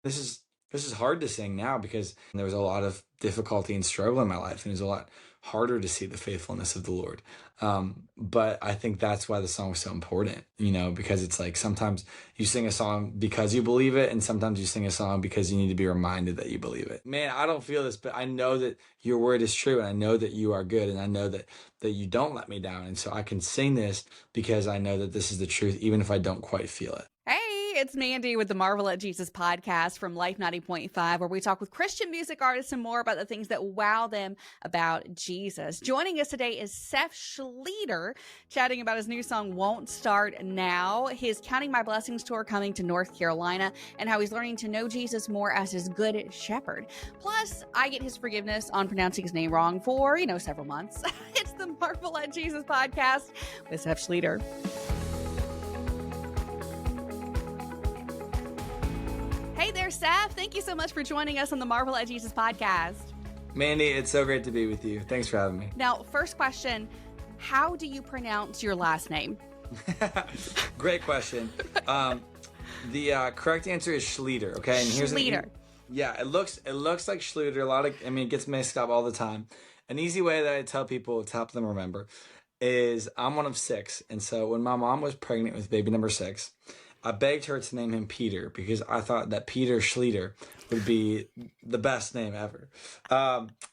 This is hard to sing now because there was a lot of difficulty and struggle in my life, and it was a lot harder to see the faithfulness of the Lord. But I think that's why the song was so important, because it's like sometimes you sing a song because you believe it, and sometimes you sing a song because you need to be reminded that you believe it. Man, I don't feel this, but I know that your word is true, and I know that you are good, and I know that you don't let me down. And so I can sing this because I know that this is the truth, even if I don't quite feel it. Hey, it's Mandy with the Marvel at Jesus podcast from Life 90.5, where we talk with Christian music artists and more about the things that wow them about Jesus. Joining us today is Seth Schlueter, chatting about his new song, Won't Start Now, his Counting My Blessings tour coming to North Carolina, and how he's learning to know Jesus more as his good shepherd. Plus, I get his forgiveness on pronouncing his name wrong for, several months. It's the Marvel at Jesus podcast with Seth Schlueter. Hey there, Seph. Thank you so much for joining us on the Marvel at Jesus podcast. Mandy, it's so great to be with you. Thanks for having me. Now, first question, how do you pronounce your last name? Great question. The correct answer is Schlueter, okay? And here's Schlueter. It looks like Schlueter. It gets mixed up all the time. An easy way that I tell people to help them remember is I'm one of 6. And so when my mom was pregnant with baby number 6, I begged her to name him Peter because I thought that Peter Schlueter would be the best name ever.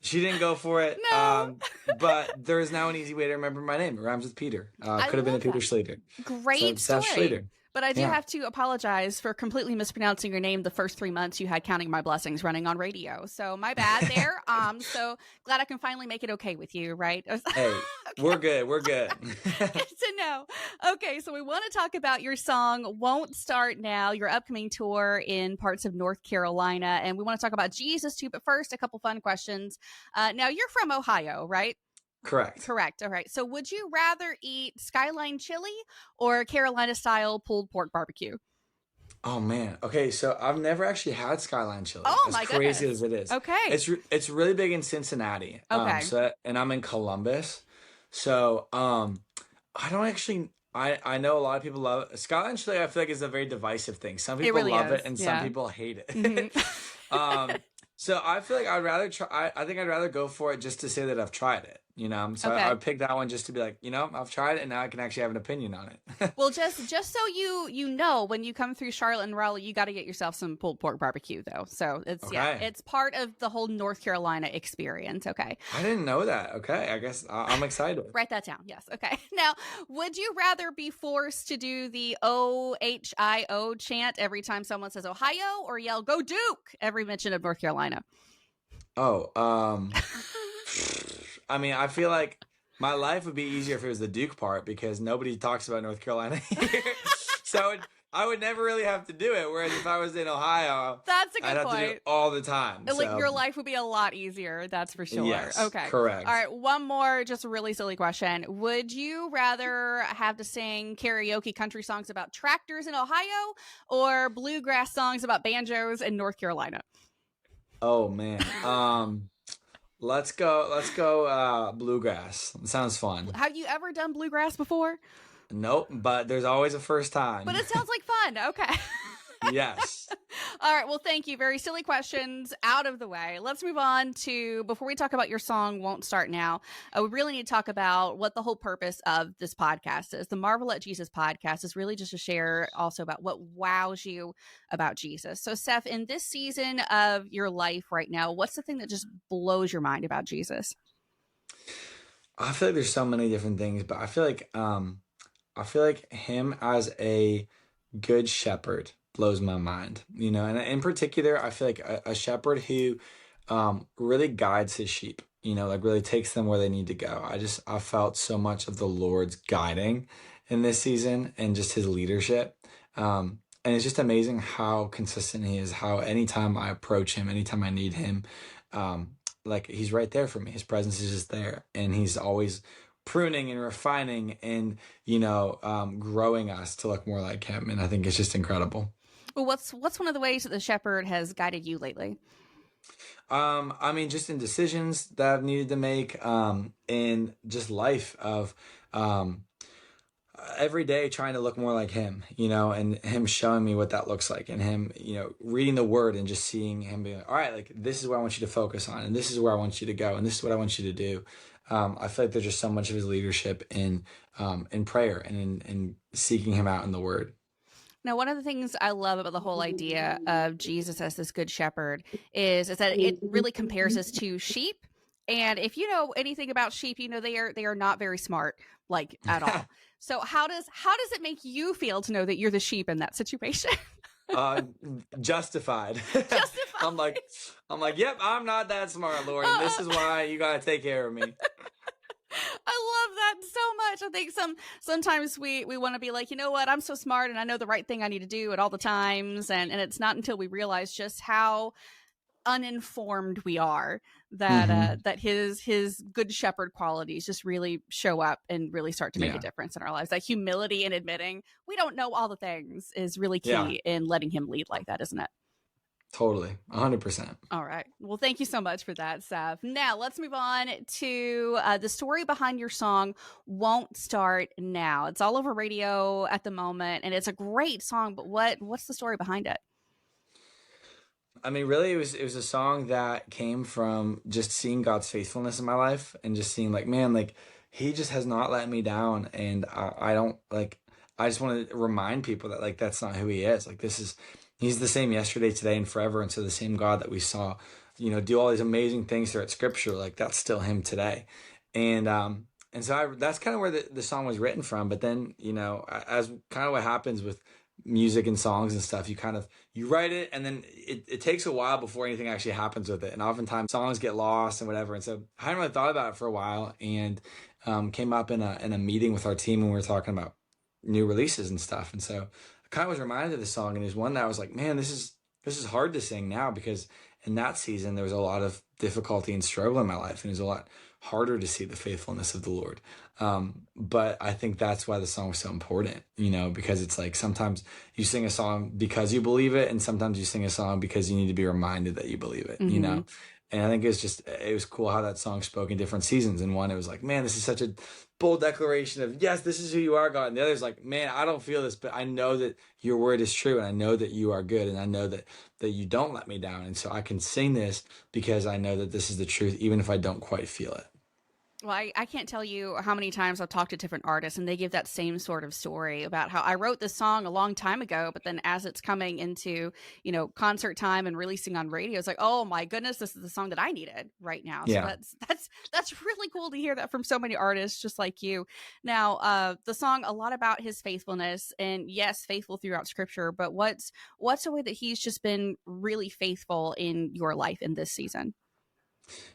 She didn't go for it, No. But there is now an easy way to remember my name. It rhymes with Peter. Could have been a Peter Schlueter. Great so, story. Seth Schlueter. But I do have to apologize for completely mispronouncing your name the first 3 months you had Counting My Blessings running on radio. So my bad there. So glad I can finally make it okay with you, right? Hey, okay. We're good. Good to know. Okay, so we want to talk about your song, Won't Start Now, your upcoming tour in parts of North Carolina. And we want to talk about Jesus too. But first, a couple fun questions. Now, you're from Ohio, right? Correct. All right. So would you rather eat Skyline chili or Carolina style pulled pork barbecue? Oh man. Okay, so I've never actually had Skyline chili. Oh as my crazy goodness. as it is. Okay. It's really big in Cincinnati. Okay. And I'm in Columbus. So I don't actually I know a lot of people love it. Skyline chili. I feel like is a very divisive thing. Some people really love is. it and Yeah. some people hate it. Mhm. So I feel like I'd rather try. I think I'd rather go for it just to say that I've tried it. So Okay. I picked that one just to be like, I've tried it and now I can actually have an opinion on it. Well, just so you know, when you come through Charlotte and Raleigh, you got to get yourself some pulled pork barbecue, though. So it's it's part of the whole North Carolina experience. Okay. I didn't know that. Okay, I guess I'm excited. Write that down. Yes. Okay. Now, would you rather be forced to do the OHIO chant every time someone says Ohio, or yell "Go Duke" every mention of North Carolina? Oh, I mean, I feel like my life would be easier if it was the Duke part because nobody talks about North Carolina here. So I would never really have to do it. Whereas if I was in Ohio, that's a good I'd have point. to do it all the time. Like your life would be a lot easier. That's for sure. Yes, okay. Correct. All right. One more, just a really silly question. Would you rather have to sing karaoke country songs about tractors in Ohio or bluegrass songs about banjos in North Carolina? Oh man. Let's go bluegrass. It sounds fun. Have you ever done bluegrass before? Nope, but there's always a first time. But it sounds like fun. Okay. Yes. All right. Well, thank you. Very silly questions out of the way. Let's move on to, before we talk about your song, Won't Start Now, we really need to talk about what the whole purpose of this podcast is. The Marvel at Jesus podcast is really just to share also about what wows you about Jesus. So, Seph, in this season of your life right now, what's the thing that just blows your mind about Jesus? I feel like there's so many different things, but I feel like him as a good shepherd blows my mind, and in particular, I feel like a shepherd who really guides his sheep, like really takes them where they need to go. I felt so much of the Lord's guiding in this season and just his leadership. And it's just amazing how consistent he is, how anytime I approach him, anytime I need him, like he's right there for me. His presence is just there, and he's always pruning and refining and, growing us to look more like him. And I think it's just incredible. Well, what's one of the ways that the shepherd has guided you lately? I mean, just in decisions that I've needed to make, in just life of, every day trying to look more like him, and him showing me what that looks like, and him, reading the word and just seeing him being like, all right, like this is what I want you to focus on, and this is where I want you to go, and this is what I want you to do. I feel like there's just so much of his leadership in prayer and in seeking him out in the word. Now, one of the things I love about the whole idea of Jesus as this good shepherd is that it really compares us to sheep. And if you know anything about sheep, you know they are not very smart, like at all. So how does it make you feel to know that you're the sheep in that situation? uh Justified. Justified. I'm like, yep, I'm not that smart, Lord, and this is why you gotta take care of me. I love that so much. I think sometimes we want to be like, you know what, I'm so smart and I know the right thing I need to do at all the times, and it's not until we realize just how uninformed we are that Hmm. that his good shepherd qualities just really show up and really start to make a Yeah. difference in our lives. That humility and admitting we don't know all the things is really Yeah. key in letting him lead like that, isn't it? Totally. 100%. All right. Well, thank you so much for that, Seph. Now, let's move on to the story behind your song, Won't Start Now. It's all over radio at the moment, and it's a great song, but what's the story behind it? I mean, really, it was a song that came from just seeing God's faithfulness in my life, and just seeing like, man, like he just has not let me down, and I don't like. I just want to remind people that like that's not who he is. Like he's the same yesterday, today, and forever. And so the same God that we saw, do all these amazing things throughout Scripture, like that's still him today. And so that's kind of where the song was written from. But then, as kind of what happens with music and songs and stuff, you write it, and then it takes a while before anything actually happens with it, and oftentimes songs get lost and whatever. And so I hadn't really thought about it for a while, and came up in a meeting with our team when we were talking about new releases and stuff. And so I kind of was reminded of the song, and there's one that I was like, man, this is hard to sing now, because in that season there was a lot of difficulty and struggle in my life, and it was a lot harder to see the faithfulness of the Lord. But I think that's why the song was so important, because it's like sometimes you sing a song because you believe it, and sometimes you sing a song because you need to be reminded that you believe it. And I think it was cool how that song spoke in different seasons. And one, it was like, man, this is such a bold declaration of, yes, this is who you are, God. And the other is like, man, I don't feel this, but I know that your word is true, and I know that you are good, and I know that you don't let me down. And so I can sing this because I know that this is the truth, even if I don't quite feel it. Well, I can't tell you how many times I've talked to different artists and they give that same sort of story about how I wrote this song a long time ago, but then as it's coming into, concert time and releasing on radio, it's like, oh my goodness, this is the song that I needed right now. So Yeah. that's really cool to hear that from so many artists just like you. Now, the song a lot about his faithfulness, and yes, faithful throughout Scripture, but what's a way that he's just been really faithful in your life in this season?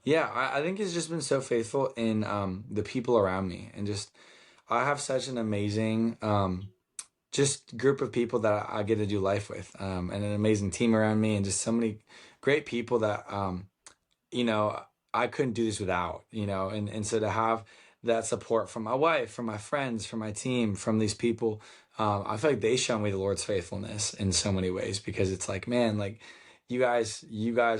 Yeah, I think he's just been so faithful in the people around me, and just I have such an amazing just group of people that I get to do life with, and an amazing team around me, and just so many great people that you know I couldn't do this without, and so to have that support from my wife, from my friends, from my team, from these people, I feel like they show me the Lord's faithfulness in so many ways, because it's like, man, like you guys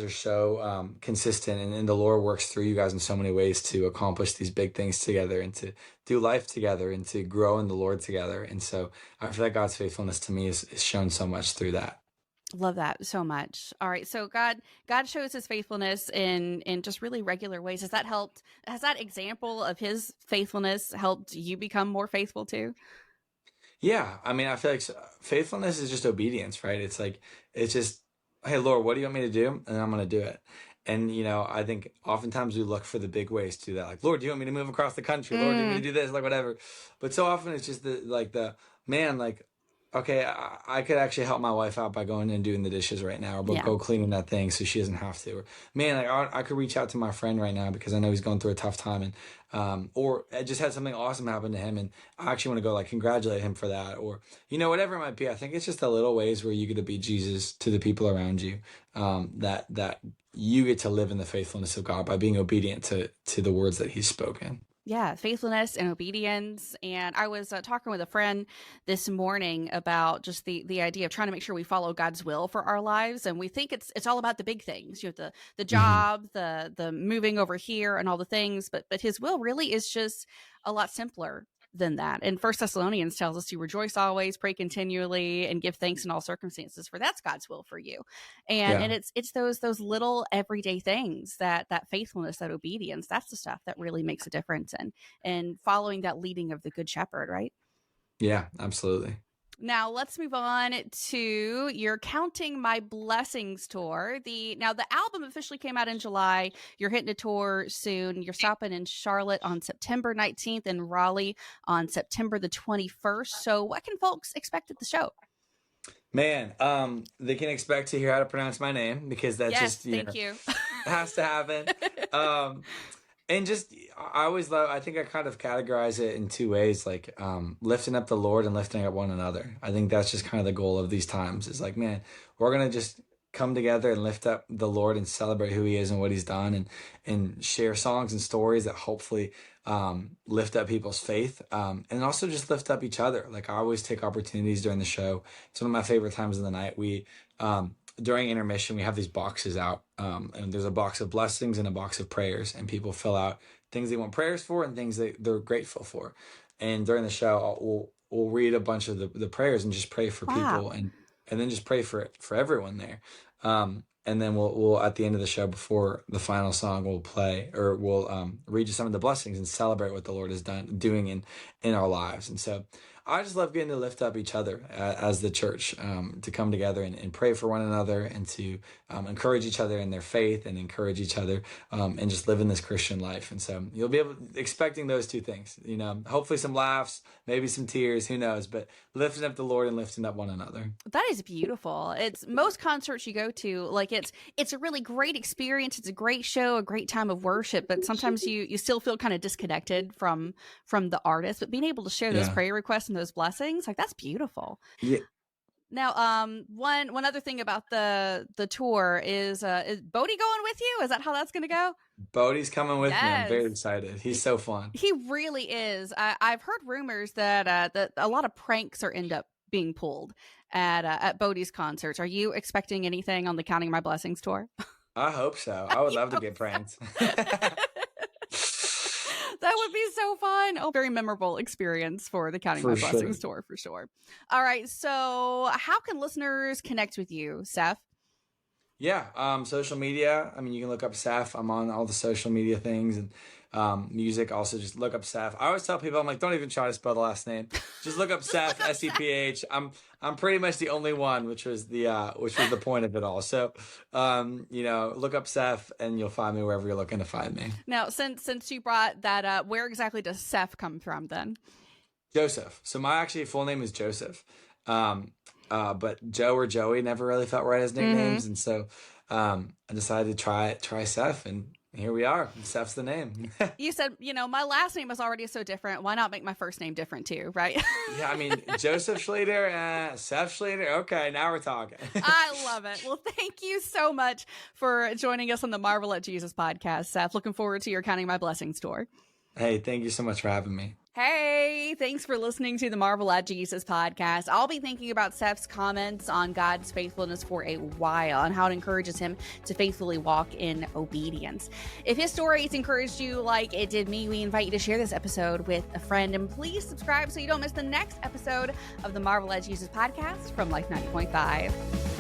are so consistent, and the Lord works through you guys in so many ways to accomplish these big things together, and to do life together, and to grow in the Lord together. And so I feel like God's faithfulness to me is shown so much through that. Love that so much. All right. So God shows his faithfulness in just really regular ways. Has that example of his faithfulness helped you become more faithful too? Yeah, I mean, I feel like faithfulness is just obedience, right? It's like, it's just, hey, Lord, what do you want me to do? And I'm going to do it. And, I think oftentimes we look for the big ways to do that. Like, Lord, do you want me to move across the country? Lord, do you want me to Mm, do this? Like, whatever. But so often it's just the man, like, okay, I could actually help my wife out by going and doing the dishes right now, or yeah. go cleaning that thing so she doesn't have to. Or, man, like, I could reach out to my friend right now because I know he's going through a tough time, and or I just had something awesome happen to him, and I actually want to go like congratulate him for that, or whatever it might be. I think it's just the little ways where you get to be Jesus to the people around you, that you get to live in the faithfulness of God by being obedient to the words that He's spoken. Yeah, faithfulness and obedience. And I was talking with a friend this morning about just the idea of trying to make sure we follow God's will for our lives. And we think it's all about the big things, the Hmm. job, the moving over here, and all the things. But his will really is just a lot simpler. than that. And First Thessalonians tells us to rejoice always, pray continually, and give thanks in all circumstances, for that's God's will for you. And Yeah. it's those little everyday things, that faithfulness, that obedience, that's the stuff that really makes a difference, and following that leading of the Good Shepherd, right? Yeah, absolutely. Now let's move on to your Counting My Blessings tour. Now the album officially came out in July. You're hitting a tour soon. You're stopping in Charlotte on September 19th and Raleigh on September the 21st. So what can folks expect at the show? Man, they can expect to hear how to pronounce my name, because that's Yes, just, thank you. has to happen. And just, I always love, I think I kind of categorize it in two ways, like lifting up the Lord and lifting up one another. I think that's just kind of the goal of these times, is like, man, we're going to just come together and lift up the Lord and celebrate who he is and what he's done, and share songs and stories that hopefully lift up people's faith, and also just lift up each other. Like, I always take opportunities during the show. It's one of my favorite times of the night. We, during intermission, we have these boxes out, and there's a box of blessings and a box of prayers, and people fill out things they want prayers for and things they're grateful for. And during the show, we'll read a bunch of the prayers and just pray for people, and then just pray for everyone there. And then we'll at the end of the show, before the final song, we'll play, or we'll read you some of the blessings and celebrate what the Lord is doing in our lives. And so I just love getting to lift up each other as the church, to come together and pray for one another, and to encourage each other in their faith, and encourage each other, and just live in this Christian life. And so you'll be expecting those two things, hopefully some laughs, maybe some tears, who knows, but lifting up the Lord and lifting up one another. That is beautiful. It's most concerts you go to, like it's a really great experience. It's a great show, a great time of worship, but sometimes you still feel kind of disconnected from the artist, but being able to share those prayer requests and those blessings, like, that's beautiful. Yeah. Now, one other thing about the tour is Bodie going with you? Is that how that's going to go? Bodie's coming with me. I'm very Yes. excited. He's so fun. He really is. I've heard rumors that a lot of pranks end up being pulled at Bodie's concerts. Are you expecting anything on the Counting My Blessings tour? I hope so. I would love to get pranked. That would be so fun. Oh, very memorable experience for the Counting My Blessings tour, for sure. All right. So how can listeners connect with you, Seph? Yeah. Social media. I mean, you can look up Seph. I'm on all the social media things, and music. Also, just look up Seph. I always tell people, I'm like, don't even try to spell the last name. Just look up Seph, Seph. I'm pretty much the only one, which was the point of it all. So, look up Seph, and you'll find me wherever you're looking to find me. Now, since you brought that up, where exactly does Seph come from then? Joseph. So my actually full name is Joseph. But Joe or Joey never really felt right as nicknames, and so I decided to try Seph, and here we are. Seph's the name. You said, my last name is already so different. Why not make my first name different too, right? Yeah, I mean, Joseph Schlueter, Seth Schlueter. Okay, now we're talking. I love it. Well, thank you so much for joining us on the Marvel at Jesus podcast, Seph. Looking forward to your Counting My Blessings tour. Hey, thank you so much for having me. Hey, thanks for listening to the Marvel at Jesus podcast. I'll be thinking about Seph's comments on God's faithfulness for a while, and how it encourages him to faithfully walk in obedience. If his story has encouraged you like it did me, we invite you to share this episode with a friend, and please subscribe so you don't miss the next episode of the Marvel at Jesus podcast from Life 90.5.